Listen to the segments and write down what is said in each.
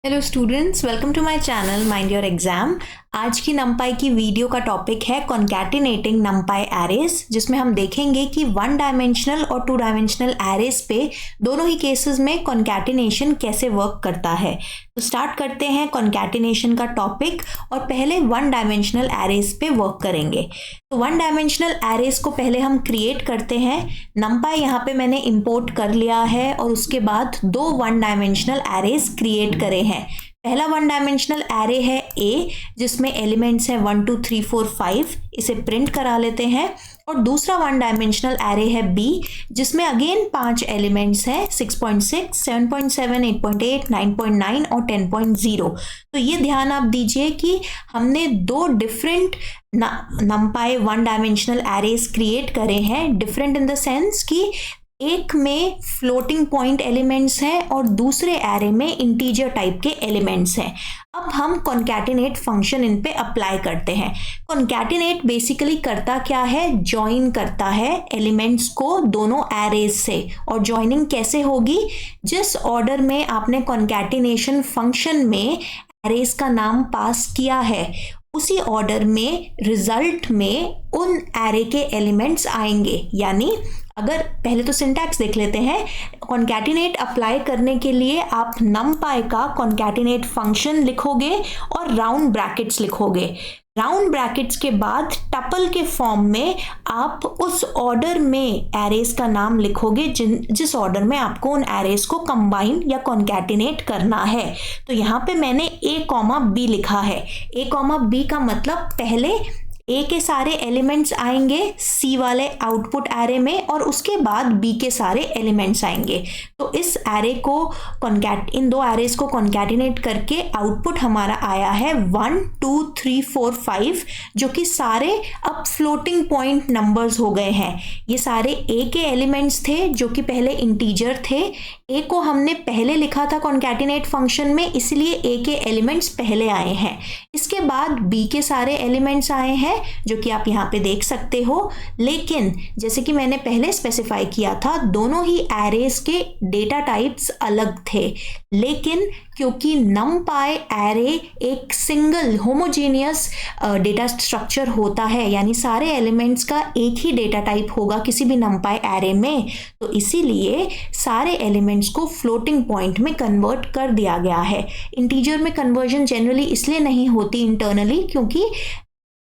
Hello students, welcome to my channel mind your exam. आज की नंपाई की वीडियो का टॉपिक है कॉन्कैटिनेटिंग नंपाई एरेज, जिसमें हम देखेंगे कि वन डायमेंशनल और टू डायमेंशनल एरेज पे दोनों ही केसेस में कॉन्कैटिनेशन कैसे वर्क करता है। तो स्टार्ट करते हैं कॉन्कैटिनेशन का टॉपिक और पहले वन डायमेंशनल एरेज पे वर्क करेंगे। तो वन डायमेंशनल एरेज को पहले हम क्रिएट करते हैं। नंपाई यहाँ पे मैंने इंपोर्ट कर लिया है और उसके बाद दो वन डायमेंशनल एरेज क्रिएट करे हैं। पहला वन डायमेंशनल एरे है ए, जिसमें एलिमेंट्स हैं 1 2 3 4 5, इसे प्रिंट करा लेते हैं। और दूसरा वन डायमेंशनल एरे है बी, जिसमें अगेन 5 एलिमेंट्स हैं 6.6, 7.7, 8.8, 9.9 और 10.0। तो ये ध्यान आप दीजिए कि हमने दो different नंपाई one dimensional arrays create करे हैं। डिफरेंट इन द सेंस कि एक में फ्लोटिंग पॉइंट एलिमेंट्स हैं और दूसरे एरे में इंटीजर टाइप के एलिमेंट्स हैं। अब हम कॉन्कैटिनेट फंक्शन इन पे अप्लाई करते हैं। कॉन्कैटिनेट बेसिकली करता क्या है, जॉइन करता है एलिमेंट्स को दोनों एरेज से। और जॉइनिंग कैसे होगी, जिस ऑर्डर में आपने कॉन्कैटिनेशन फंक्शन में एरेज का नाम पास किया है उसी ऑर्डर में रिजल्ट में उन एरे के एलिमेंट्स आएंगे। यानी अगर पहले तो सिंटैक्स देख लेते हैं। कॉन्कैटिनेट अप्लाई करने के लिए आप नंपाई का कॉन्कैटिनेट फंक्शन लिखोगे और राउंड ब्रैकेट्स लिखोगे। राउंड ब्रैकेट्स के बाद टपल के फॉर्म में आप उस ऑर्डर में एरेज का नाम लिखोगे जिस ऑर्डर में आपको उन एरेज को कंबाइन या कॉन्कैटिनेट करना है। तो यहाँ पे मैंने a, b लिखा है। a, b का मतलब पहले ए के सारे एलिमेंट्स आएंगे सी वाले आउटपुट एरे में और उसके बाद बी के सारे एलिमेंट्स आएंगे। तो इस एरे को इन दो एरेज को कॉन्कैटिनेट करके आउटपुट हमारा आया है 1 2 3 4 5, जो कि सारे अब फ्लोटिंग पॉइंट नंबर्स हो गए हैं। ये सारे ए के एलिमेंट्स थे जो कि पहले इंटीजर थे। ए को हमने पहले लिखा था कॉन्कैटिनेट फंक्शन में, इसलिए ए के एलिमेंट्स पहले आए हैं। इसके बाद बी के सारे एलिमेंट्स आए हैं जो कि आप यहाँ पे देख सकते हो। लेकिन जैसे कि मैंने पहले स्पेसिफाई किया था, दोनों ही एरेज के डेटा टाइप्स अलग थे। लेकिन क्योंकि नंपाई एरे एक सिंगल होमोजेनियस डेटा स्ट्रक्चर होता है, यानी सारे एलिमेंट्स का एक ही डेटा टाइप होगा किसी भी नंपाई एरे में, तो इसीलिए सारे एलिमेंट्स को फ्लोटिंग पॉइंट में कन्वर्ट कर दिया गया है। इंटीजर में कन्वर्जन जनरली इसलिए नहीं होती इंटरनली, क्योंकि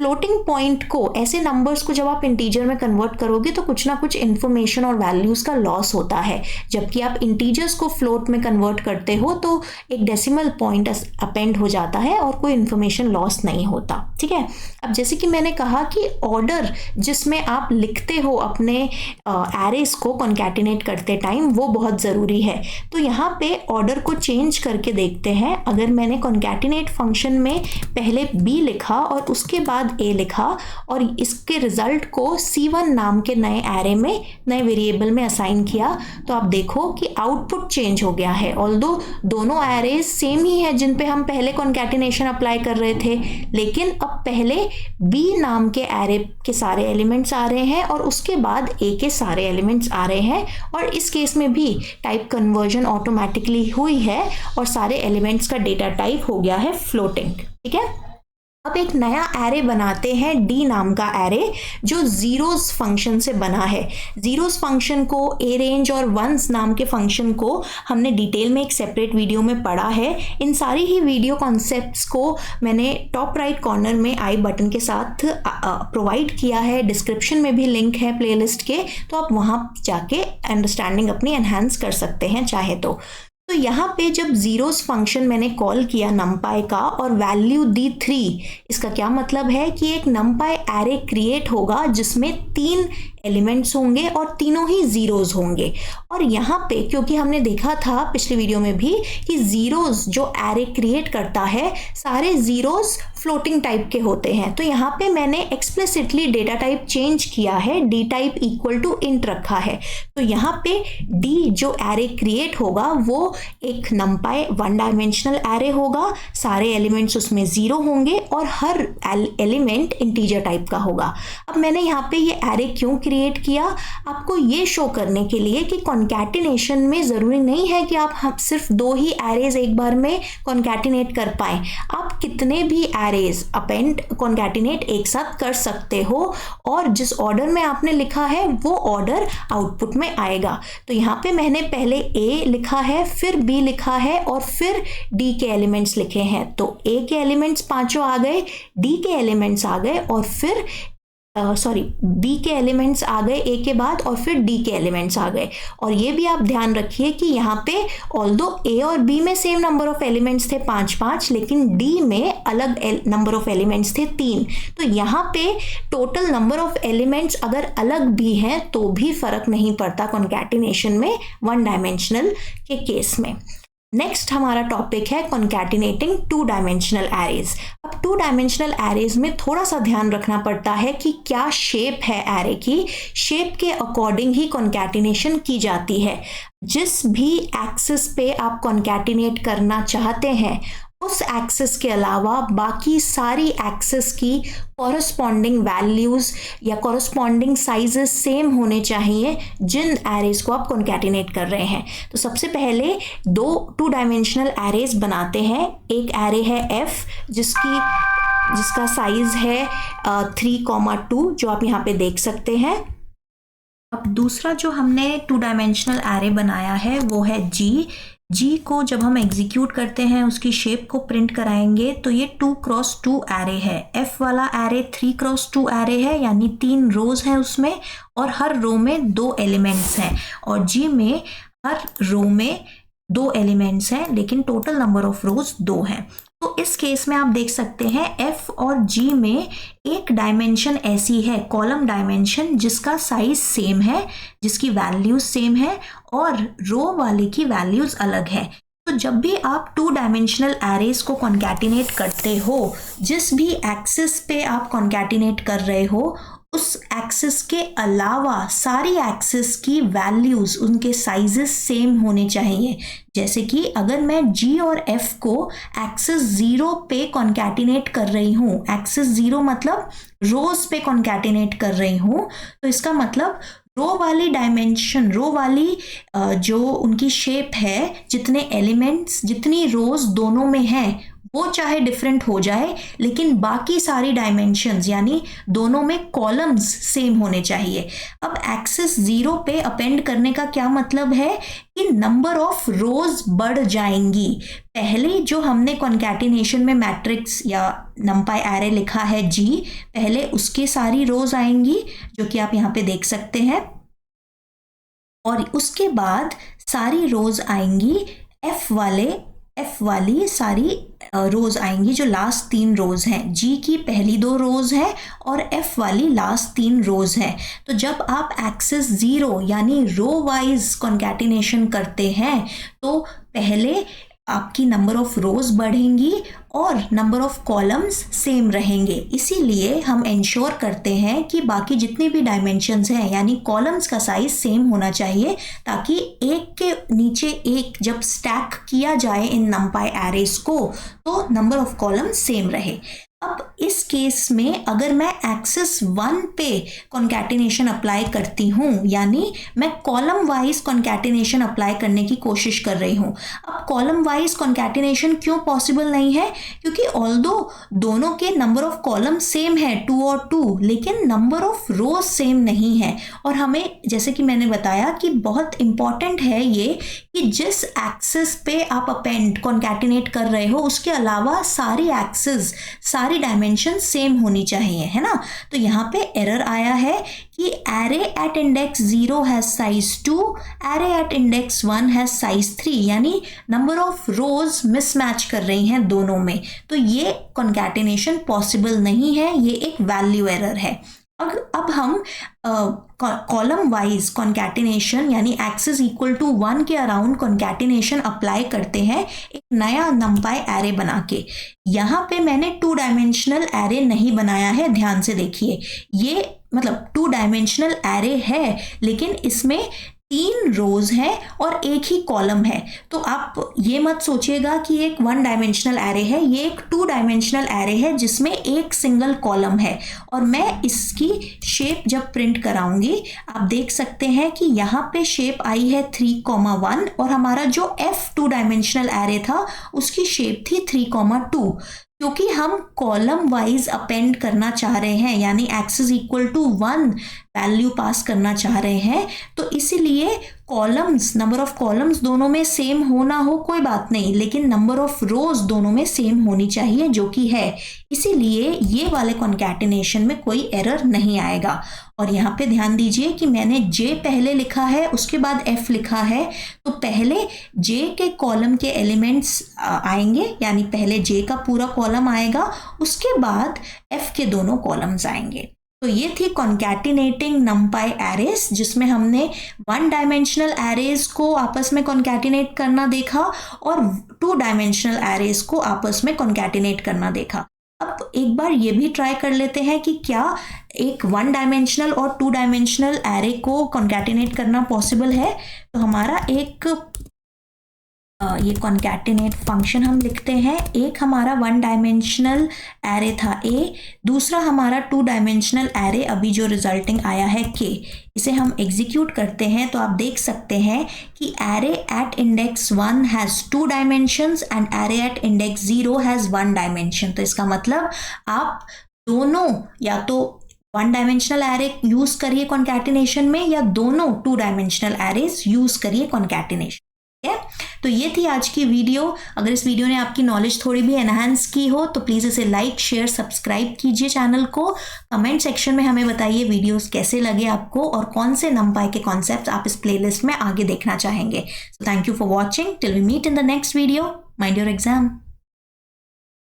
फ्लोटिंग पॉइंट को, ऐसे नंबर्स को जब आप इंटीजर में कन्वर्ट करोगे तो कुछ ना कुछ इन्फॉर्मेशन और वैल्यूज का लॉस होता है। जबकि आप इंटीजर्स को फ्लोट में कन्वर्ट करते हो तो एक डेसिमल पॉइंट अपेंड हो जाता है और कोई इन्फॉर्मेशन लॉस नहीं होता। ठीक है। अब जैसे कि मैंने कहा कि ऑर्डर जिसमें आप लिखते हो अपने एरेज को कॉन्कैटिनेट करते टाइम, वो बहुत ज़रूरी है। तो यहाँ पे ऑर्डर को चेंज करके देखते हैं। अगर मैंने कॉन्कैटिनेट फंक्शन में पहले बी लिखा और उसके बाद ए लिखा और इसके रिजल्ट को C1 नाम के नए एरे में, नए वेरिएबल में असाइन किया, तो आप देखो कि आउटपुट चेंज हो गया है। ऑल्दो दोनों एरेज सेम ही है जिन पे हम पहले कॉन्कैटिनेशन अप्लाई कर रहे थे, लेकिन अब पहले B नाम के एरे के सारे एलिमेंट्स आ रहे हैं और उसके बाद A के सारे एलिमेंट्स आ रहे हैं। और इस केस में भी टाइप कन्वर्जन ऑटोमेटिकली हुई है और सारे एलिमेंट्स का डेटा टाइप हो गया है फ्लोटिंग। ठीक है। अब एक नया एरे बनाते हैं डी नाम का एरे, जो जीरोस फंक्शन से बना है। जीरोस फंक्शन को, ए रेंज और वंस नाम के फंक्शन को हमने डिटेल में एक सेपरेट वीडियो में पढ़ा है। इन सारी ही वीडियो कॉन्सेप्ट्स को मैंने टॉप राइट कॉर्नर में आई बटन के साथ प्रोवाइड किया है। डिस्क्रिप्शन में भी लिंक है प्लेलिस्ट के, तो आप वहाँ जाके अंडरस्टैंडिंग अपनी एनहांस कर सकते हैं चाहे तो यहाँ पे जब जीरोस फंक्शन मैंने कॉल किया नंपाई का और वैल्यू दी 3, इसका क्या मतलब है कि एक नंपाई एरे क्रिएट होगा जिसमें 3 एलिमेंट्स होंगे और तीनों ही जीरोस होंगे। और यहाँ पे क्योंकि हमने देखा था पिछली वीडियो में भी कि जीरोस जो एरे क्रिएट करता है, सारे जीरोस फ्लोटिंग टाइप के होते हैं। तो यहाँ पे मैंने एक्सप्लिसिटली डेटा टाइप चेंज किया है, d type equal to int रखा है। तो यहाँ पे डी जो एरे क्रिएट होगा वो एक numpy वन डायमेंशनल एरे होगा, सारे एलिमेंट्स उसमें 0 होंगे और हर एलिमेंट इंटीजर टाइप का होगा। अब मैंने यहाँ पे ये एरे क्यों क्रिएट किया, आपको ये शो करने के लिए कि कॉन्कैटिनेशन में ज़रूरी नहीं है कि आप सिर्फ 2 ही एरेज एक बार में कॉन्कैटिनेट कर पाएँ, आप कितने भी एरेज अपेंड कॉन्कैटिनेट एक साथ कर सकते हो और जिस ऑर्डर में आपने लिखा है वो ऑर्डर आउटपुट में आएगा। तो यहाँ पे मैंने पहले A लिखा है, फिर B लिखा है और फिर D के एलिमेंट्स लिखे हैं। तो A के एलिमेंट्स 5 आ गए, D के एलिमेंट्स आ गए और फिर B के एलिमेंट्स आ गए A के बाद और फिर D के एलिमेंट्स आ गए। और ये भी आप ध्यान रखिए कि यहाँ पे ऑल्दो A और B में सेम नंबर ऑफ एलिमेंट्स थे 5-5, लेकिन D में अलग नंबर ऑफ एलिमेंट्स थे 3। तो यहाँ पे टोटल नंबर ऑफ एलिमेंट्स अगर अलग भी हैं तो भी फर्क नहीं पड़ता कॉन्कैटिनेशन में वन डायमेंशनल के केस में। नेक्स्ट हमारा टॉपिक है कॉन्कैटिनेटिंग 2 डायमेंशनल एरेज। अब 2 डायमेंशनल एरेज में थोड़ा सा ध्यान रखना पड़ता है कि क्या शेप है एरे की, शेप के अकॉर्डिंग ही कॉन्कैटिनेशन की जाती है। जिस भी एक्सिस पे आप कॉन्कैटिनेट करना चाहते हैं उस एक्सिस के अलावा बाकी सारी एक्सिस की कॉरस्पॉन्डिंग वैल्यूज़ या कॉरस्पॉन्डिंग साइजेस सेम होने चाहिए जिन एरेज को आप कॉन्कैटिनेट कर रहे हैं। तो सबसे पहले 2 डायमेंशनल एरेज बनाते हैं। एक एरे है F जिसका साइज है 3,2 जो आप यहाँ पे देख सकते हैं। अब दूसरा जो हमने 2 डायमेंशनल एरे बनाया है वो है G को जब हम एग्जीक्यूट करते हैं उसकी शेप को प्रिंट कराएंगे तो ये 2x2 एरे है। F वाला एरे 3x2 एरे है, यानी 3 रोज हैं उसमें और हर रो में 2 एलिमेंट्स हैं, और G में हर रो में 2 एलिमेंट्स हैं लेकिन टोटल नंबर ऑफ रोज 2 हैं। तो इस केस में आप देख सकते हैं F और G में एक डायमेंशन ऐसी है, कॉलम डायमेंशन, जिसका साइज सेम है, जिसकी वैल्यूज सेम है और रो वाले की वैल्यूज अलग है। तो जब भी आप 2 डायमेंशनल एरेज को कॉन्कैटिनेट करते हो, जिस भी एक्सिस पे आप कॉन्कैटिनेट कर रहे हो उस एक्सिस के अलावा सारी एक्सिस की वैल्यूज, उनके साइजेस सेम होने चाहिए। जैसे कि अगर मैं G और F को एक्सिस 0 पे कॉन्कैटिनेट कर रही हूँ, एक्सिस 0 मतलब रोज पे कॉन्कैटिनेट कर रही हूँ, तो इसका मतलब रो वाली डायमेंशन, रो वाली जो उनकी शेप है, जितने एलिमेंट्स, जितनी रोज दोनों में हैं वो चाहे डिफरेंट हो जाए लेकिन बाकी सारी डायमेंशंस यानी दोनों में कॉलम्स सेम होने चाहिए। अब एक्सिस 0 पे अपेंड करने का क्या मतलब है कि नंबर ऑफ रोज बढ़ जाएंगी। पहले जो हमने कॉन्कैटिनेशन में मैट्रिक्स या नंपाई एरे लिखा है G, पहले उसकी सारी रोज आएंगी जो कि आप यहाँ पे देख सकते हैं, और उसके बाद सारी रोज आएंगी F वाली सारी रोज आएंगी जो लास्ट 3 रोज हैं। G की पहली 2 रोज है और F वाली लास्ट 3 रोज है। तो जब आप एक्सिस 0 यानी रो वाइज कॉन्कैटिनेशन करते हैं तो पहले आपकी नंबर ऑफ रोज बढ़ेंगी और नंबर ऑफ कॉलम्स सेम रहेंगे। इसीलिए हम इंश्योर करते हैं कि बाकी जितने भी डायमेंशंस हैं यानी कॉलम्स का साइज सेम होना चाहिए, ताकि एक के नीचे एक जब स्टैक किया जाए इन नंपाई एरेज को तो नंबर ऑफ कॉलम्स सेम रहे। अब इस केस में अगर मैं एक्सिस 1 पे कॉन्कैटिनेशन अप्लाई करती हूँ, यानी मैं कॉलम वाइज कॉन्कैटिनेशन अप्लाई करने की कोशिश कर रही हूँ। अब कॉलम वाइज कॉन्कैटिनेशन क्यों पॉसिबल नहीं है? क्योंकि ऑल्दो दोनों के नंबर ऑफ कॉलम सेम है 2 और 2, लेकिन नंबर ऑफ रोज सेम नहीं है। और हमें, जैसे कि मैंने बताया कि बहुत इंपॉर्टेंट है ये कि जिस एक्सिस पे आप अपेंड कॉन्कैटिनेट कर रहे हो उसके अलावा सारी एक्सिस, सारी डायमेंशन सेम होनी चाहिए, है ना। तो यहाँ पे एरर आया है कि array at index 0 has size 2, array at index 1 has size 3, यानी नंबर ऑफ रोज मिसमैच कर रही हैं दोनों में। तो ये कॉन्कैटिनेशन पॉसिबल नहीं है, ये एक वैल्यू एरर है। अब हम कॉलम वाइज कॉन्कैटिनेशन यानी एक्सिस इक्वल टू 1 के अराउंड कॉन्कैटिनेशन अप्लाई करते हैं एक नया नंपाई एरे बना के। यहाँ पे मैंने 2 डायमेंशनल एरे नहीं बनाया है, ध्यान से देखिए। ये मतलब 2 डायमेंशनल एरे है लेकिन इसमें 3 रोज हैं और एक ही कॉलम है। तो आप ये मत सोचिएगा कि एक 1 डायमेंशनल एरे है, ये एक 2 डायमेंशनल एरे है जिसमें एक सिंगल कॉलम है। और मैं इसकी शेप जब प्रिंट कराऊंगी आप देख सकते हैं कि यहाँ पे शेप आई है 3,1 और हमारा जो F2 डायमेंशनल एरे था उसकी शेप थी 3,2। क्योंकि हम कॉलम वाइज अपेंड करना चाह रहे हैं यानी x equal to 1 value pass करना चाह रहे हैं, तो इसीलिए कॉलम्स, नंबर ऑफ कॉलम्स दोनों में सेम हो ना हो कोई बात नहीं, लेकिन नंबर ऑफ रोज दोनों में सेम होनी चाहिए जो कि है। इसीलिए ये वाले कॉन्कैटिनेशन में कोई एरर नहीं आएगा। और यहाँ पे ध्यान दीजिए कि मैंने J पहले लिखा है उसके बाद F लिखा है, तो पहले J के कॉलम के एलिमेंट्स आएंगे यानी पहले J का पूरा कॉलम आएगा, उसके बाद F के दोनों कॉलम्स आएंगे। तो ये थी कॉन्कैटिनेटिंग नंपाई एरेज जिसमें हमने 1 डायमेंशनल एरेज को आपस में कॉन्कैटिनेट करना देखा और 2 डायमेंशनल एरेज को आपस में कॉन्कैटिनेट करना देखा। अब एक बार ये भी ट्राई कर लेते हैं कि क्या एक 1 डायमेंशनल और 2 डायमेंशनल एरे को कॉन्कैटिनेट करना पॉसिबल है। तो हमारा एक ये कॉन्कैटिनेट फंक्शन हम लिखते हैं। एक हमारा 1 डायमेंशनल एरे था A, दूसरा हमारा 2 डायमेंशनल एरे अभी जो रिजल्टिंग आया है K। इसे हम एग्जीक्यूट करते हैं तो आप देख सकते हैं कि array at index 1 has 2 dimensions and array at index 0 has 1 dimension. तो इसका मतलब आप दोनों या तो 1 डायमेंशनल एरे यूज करिए कॉन्कैटिनेशन में या दोनों 2 डायमेंशनल एरेज यूज करिए कॉन्कैटिनेशन। ठीक है, तो ये थी आज की वीडियो। अगर इस वीडियो ने आपकी नॉलेज थोड़ी भी एनहांस की हो तो प्लीज़ इसे लाइक, शेयर, सब्सक्राइब कीजिए चैनल को। कमेंट सेक्शन में हमें बताइए वीडियोस कैसे लगे आपको और कौन से नंपाई के कॉन्सेप्ट्स आप इस प्लेलिस्ट में आगे देखना चाहेंगे। So thank you for watching. Till we meet in the next video. Mind your exam.